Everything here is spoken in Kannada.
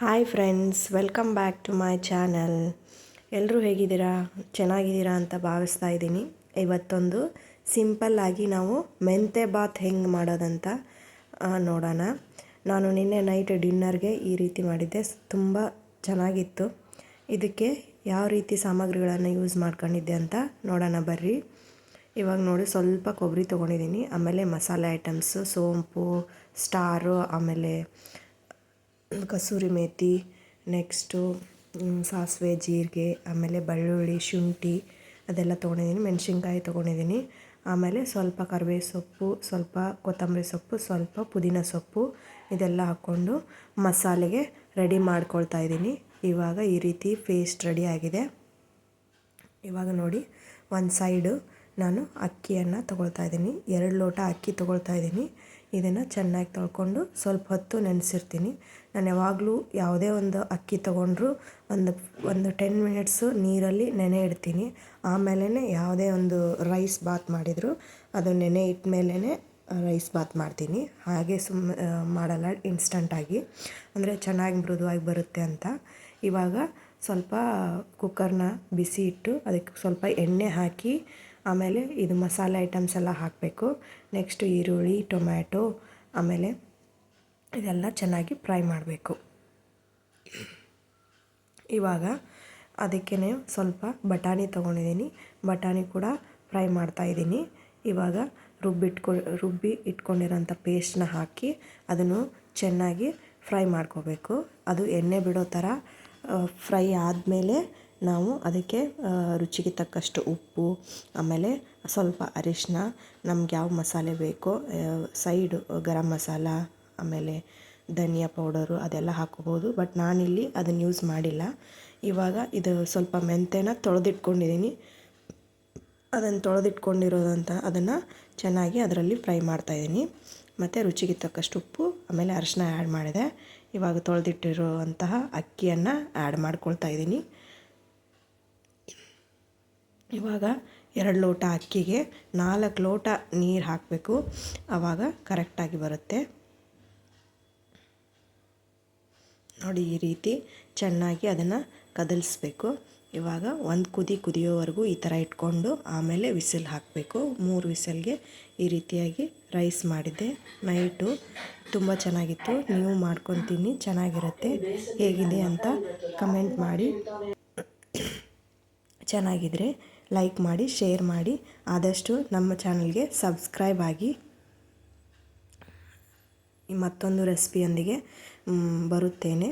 Hi friends, welcome back to my channel. ಎಲ್ಲರೂ ಹೇಗಿದ್ದೀರಾ? ಚೆನ್ನಾಗಿದ್ದೀರಾ ಅಂತ ಭಾವಿಸ್ತಾ ಇದ್ದೀನಿ. ಇವತ್ತೊಂದು ಸಿಂಪಲ್ಲಾಗಿ ನಾವು ಮೆಂತೆ ಬಾತ್ ಹೆಂಗೆ ಮಾಡೋದಂತ ನೋಡೋಣ. ನಾನು ನಿನ್ನೆ ನೈಟ್ ಡಿನ್ನರ್ಗೆ ಈ ರೀತಿ ಮಾಡಿದ್ದೆ, ತುಂಬ ಚೆನ್ನಾಗಿತ್ತು. ಇದಕ್ಕೆ ಯಾವ ರೀತಿ ಸಾಮಗ್ರಿಗಳನ್ನು ಯೂಸ್ ಮಾಡ್ಕೊಂಡಿದ್ದೆ ಅಂತ ನೋಡೋಣ ಬರ್ರಿ. ಇವಾಗ ನೋಡಿ, ಸ್ವಲ್ಪ ಕೊಬ್ಬರಿ ತೊಗೊಂಡಿದ್ದೀನಿ, ಆಮೇಲೆ ಮಸಾಲೆ ಐಟಮ್ಸು, ಸೋಂಪು, ಸ್ಟಾರು, ಆಮೇಲೆ ಕಸೂರಿ ಮೇಥಿ, ನೆಕ್ಸ್ಟು ಸಾಸಿವೆ, ಜೀರಿಗೆ, ಆಮೇಲೆ ಬೆಳ್ಳುಳ್ಳಿ, ಶುಂಠಿ ಅದೆಲ್ಲ ತೊಗೊಂಡಿದ್ದೀನಿ. ಮೆಣಸಿನ್ಕಾಯಿ ತೊಗೊಂಡಿದ್ದೀನಿ. ಆಮೇಲೆ ಸ್ವಲ್ಪ ಕರಿಬೇವು ಸೊಪ್ಪು, ಸ್ವಲ್ಪ ಕೊತ್ತಂಬರಿ ಸೊಪ್ಪು, ಸ್ವಲ್ಪ ಪುದೀನ ಸೊಪ್ಪು ಇದೆಲ್ಲ ಹಾಕ್ಕೊಂಡು ಮಸಾಲೆಗೆ ರೆಡಿ ಮಾಡ್ಕೊಳ್ತಾ ಇದ್ದೀನಿ. ಇವಾಗ ಈ ರೀತಿ ಪೇಸ್ಟ್ ರೆಡಿ ಆಗಿದೆ. ಇವಾಗ ನೋಡಿ, ಒಂದು ಸೈಡು ನಾನು ಅಕ್ಕಿಯನ್ನು ತೊಗೊಳ್ತಾ ಇದ್ದೀನಿ. 2 ಲೋಟ ಅಕ್ಕಿ ತೊಗೊಳ್ತಾ ಇದ್ದೀನಿ. ಇದನ್ನು ಚೆನ್ನಾಗಿ ತೊಳ್ಕೊಂಡು ಸ್ವಲ್ಪ ಹೊತ್ತು ನೆನೆಸಿರ್ತೀನಿ. ನಾನು ಯಾವಾಗಲೂ ಯಾವುದೇ ಒಂದು ಅಕ್ಕಿ ತೊಗೊಂಡ್ರು ಒಂದು 10 ಮಿನಿಟ್ಸು ನೀರಲ್ಲಿ ನೆನೆ ಇಡ್ತೀನಿ. ಆಮೇಲೆ ಯಾವುದೇ ಒಂದು ರೈಸ್ ಬಾತ್ ಮಾಡಿದರೂ ಅದು ನೆನೆ ಇಟ್ಟ ಮೇಲೇ ರೈಸ್ ಬಾತ್ ಮಾಡ್ತೀನಿ. ಹಾಗೆ ಮಾಡಲ್ಲ ಇನ್ಸ್ಟಂಟಾಗಿ, ಅಂದರೆ ಚೆನ್ನಾಗಿ ಮೃದುವಾಗಿ ಬರುತ್ತೆ ಅಂತ. ಇವಾಗ ಸ್ವಲ್ಪ ಕುಕ್ಕರ್ನ ಬಿಸಿ ಇಟ್ಟು ಅದಕ್ಕೆ ಸ್ವಲ್ಪ ಎಣ್ಣೆ ಹಾಕಿ, ಆಮೇಲೆ ಇದು ಮಸಾಲೆ ಐಟಮ್ಸ್ ಎಲ್ಲ ಹಾಕಬೇಕು. ನೆಕ್ಸ್ಟು ಈರುಳ್ಳಿ, ಟೊಮ್ಯಾಟೊ, ಆಮೇಲೆ ಇದೆಲ್ಲ ಚೆನ್ನಾಗಿ ಫ್ರೈ ಮಾಡಬೇಕು. ಇವಾಗ ಅದಕ್ಕೇ ಸ್ವಲ್ಪ ಬಟಾಣಿ ತೊಗೊಂಡಿದ್ದೀನಿ. ಬಟಾಣಿ ಕೂಡ ಫ್ರೈ ಮಾಡ್ತಾಯಿದ್ದೀನಿ. ಇವಾಗ ರುಬ್ಬಿ ಇಟ್ಕೊಂಡಿರೋಂಥ ಪೇಸ್ಟನ್ನ ಹಾಕಿ ಅದನ್ನು ಚೆನ್ನಾಗಿ ಫ್ರೈ ಮಾಡ್ಕೋಬೇಕು. ಅದು ಎಣ್ಣೆ ಬಿಡೋ ಥರ ಫ್ರೈ ಆದಮೇಲೆ ನಾವು ಅದಕ್ಕೆ ರುಚಿಗೆ ತಕ್ಕಷ್ಟು ಉಪ್ಪು, ಆಮೇಲೆ ಸ್ವಲ್ಪ ಅರಿಶಿನ, ನಮ್ಗೆ ಯಾವ ಮಸಾಲೆ ಬೇಕೋ ಸೈಡು ಗರಂ ಮಸಾಲ, ಆಮೇಲೆ ಧನಿಯಾ ಪೌಡರು ಅದೆಲ್ಲ ಹಾಕ್ಕೋಬೋದು. ಬಟ್ ನಾನಿಲ್ಲಿ ಅದನ್ನು ಯೂಸ್ ಮಾಡಿಲ್ಲ. ಇವಾಗ ಇದು ಸ್ವಲ್ಪ ಮೆಂತೆನ ತೊಳೆದಿಟ್ಕೊಂಡಿದ್ದೀನಿ. ಅದನ್ನು ತೊಳೆದಿಟ್ಕೊಂಡಿರೋದಂಥ ಅದನ್ನು ಚೆನ್ನಾಗಿ ಅದರಲ್ಲಿ ಫ್ರೈ ಮಾಡ್ತಾಯಿದ್ದೀನಿ. ಮತ್ತು ರುಚಿಗೆ ತಕ್ಕಷ್ಟು ಉಪ್ಪು, ಆಮೇಲೆ ಅರಿಶಿನ ಆ್ಯಡ್ ಮಾಡಿದೆ. ಇವಾಗ ತೊಳೆದಿಟ್ಟಿರುವಂತಹ ಅಕ್ಕಿಯನ್ನು ಆ್ಯಡ್ ಮಾಡ್ಕೊಳ್ತಾ ಇದ್ದೀನಿ. ಇವಾಗ 2 ಲೋಟ ಅಕ್ಕಿಗೆ 4 ಲೋಟ ನೀರು ಹಾಕಬೇಕು. ಆವಾಗ ಕರೆಕ್ಟಾಗಿ ಬರುತ್ತೆ. ನೋಡಿ, ಈ ರೀತಿ ಚೆನ್ನಾಗಿ ಅದನ್ನು ಕದಲಿಸ್ಬೇಕು. ಇವಾಗ ಒಂದು ಕುದಿಯೋವರೆಗೂ ಈ ಥರ ಇಟ್ಕೊಂಡು ಆಮೇಲೆ ವಿಸಿಲ್ ಹಾಕಬೇಕು. 3 ವಿಸಲ್ಗೆ ಈ ರೀತಿಯಾಗಿ ರೈಸ್ ಮಾಡಿದ್ದೆ ನೈಟು. ತುಂಬ ಚೆನ್ನಾಗಿತ್ತು. ನೀವು ಮಾಡ್ಕೊತೀನಿ, ಚೆನ್ನಾಗಿರುತ್ತೆ. ಹೇಗಿದೆ ಅಂತ ಕಮೆಂಟ್ ಮಾಡಿ. ಚೆನ್ನಾಗಿದ್ದರೆ ಲೈಕ್ ಮಾಡಿ, ಶೇರ್ ಮಾಡಿ. ಆದಷ್ಟು ನಮ್ಮ ಚಾನಲ್ಗೆ ಸಬ್ಸ್ಕ್ರೈಬ್ ಆಗಿ. ಮತ್ತೊಂದು ರೆಸಿಪಿಯೊಂದಿಗೆ ಬರುತ್ತೇನೆ.